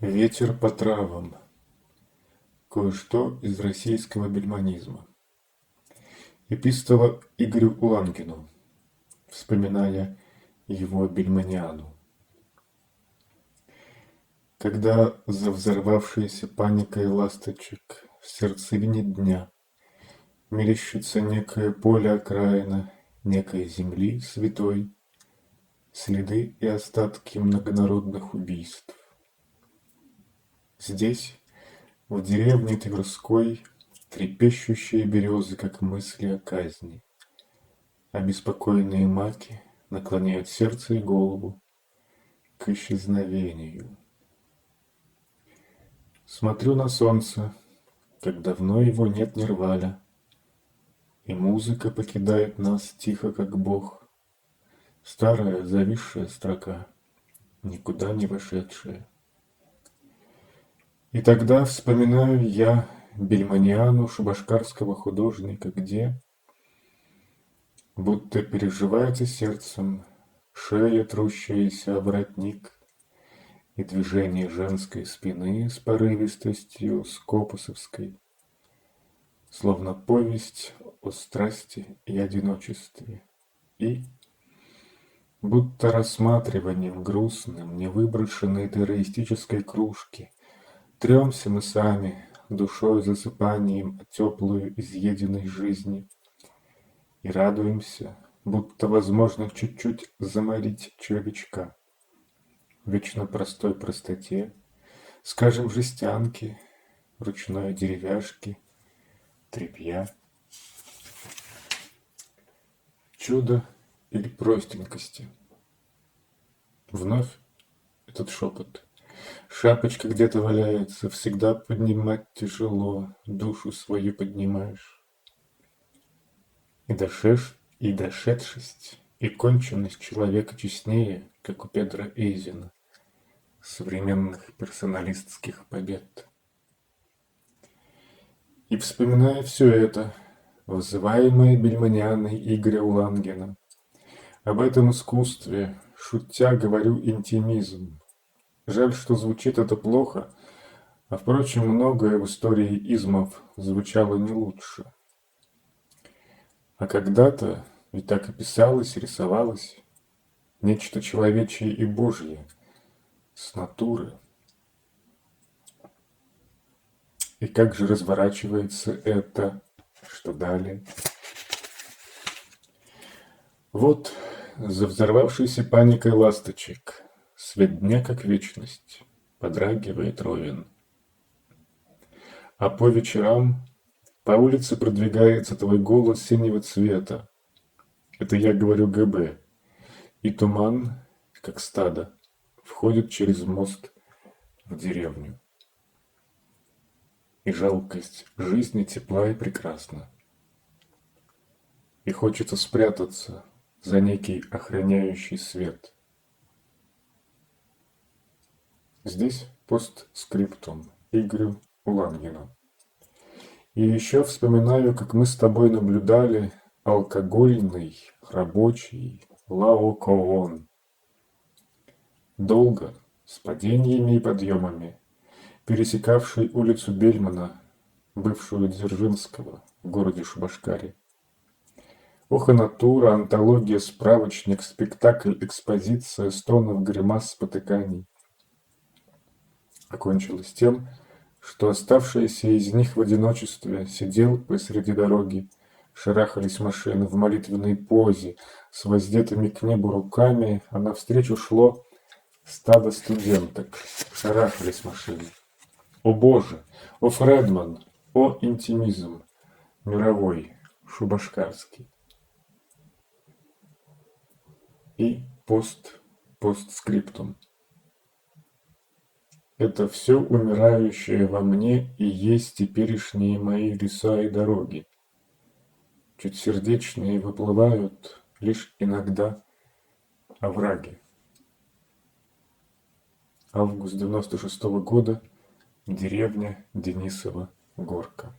Ветер по травам. Кое-что из российского бельмонизма. Эпистола Игорю Уланкину, вспоминая его бельмониану. Когда за взорвавшейся паникой ласточек в сердцевине дня мерещится некое поле окраина некой земли святой, следы и остатки многонародных убийств. Здесь, в деревне Тверской, трепещущие березы, как мысли о казни. Обеспокоенные маки наклоняют сердце и голову к исчезновению. Смотрю на солнце, как давно его нет ни рваля, и музыка покидает нас тихо, как Бог. Старая зависшая строка, никуда не вошедшая. И тогда вспоминаю я бельмониану шабашкарского художника, где, будто переживается сердцем, шея, трущаяся о воротник, и движение женской спины с порывистостью скопусовской, словно повесть о страсти и одиночестве, и, будто рассматриванием грустным невыброшенной террористической кружки, тремся мы сами, душой засыпанием о теплую изъеденной жизни, и радуемся, будто возможно чуть-чуть заморить червячка. В вечно простой простоте, скажем, жестянки, ручной деревяшки, тряпья. Чудо или простенькости. Вновь этот шепот. Шапочка где-то валяется, всегда поднимать тяжело, душу свою поднимаешь. И дошедшесть, и конченность человека честнее, как у Педро Эйзена, современных персоналистских побед. И вспоминая все это, вызываемое бельмонианой Игоря Улангена, об этом искусстве, шутя, говорю интимизм. Жаль, что звучит это плохо, а впрочем, многое в истории измов звучало не лучше. А когда-то ведь так и писалось, рисовалось нечто человечье и божье с натуры. И как же разворачивается это, что далее? Вот за взорвавшейся паникой ласточек свет дня, как вечность, подрагивает ровен. А по вечерам по улице продвигается твой голос синего цвета. Это я говорю ГБ. И туман, как стадо, входит через мост в деревню. И жалкость жизни тепла и прекрасна. И хочется спрятаться за некий охраняющий свет. Здесь постскриптум Игорю Улангину. И еще вспоминаю, как мы с тобой наблюдали алкогольный, рабочий Лаокоон. Долго, с падениями и подъемами, пересекавший улицу Бельмана, бывшую Дзержинского, в городе Шабашкаре. Ох и натура, антология, справочник, спектакль, экспозиция, стонов, гримас, спотыканий. Окончилось тем, что оставшийся из них в одиночестве сидел посреди дороги, шарахались машины в молитвенной позе, с воздетыми к небу руками, а навстречу шло стадо студенток, шарахались машины. О Боже! О Фредман! О интимизм! Мировой, шубашкарский. И постскриптум. Это все умирающее во мне и есть теперешние мои леса и дороги. Чуть сердечные выплывают лишь иногда овраги. Август 96-го года. Деревня Денисова Горка.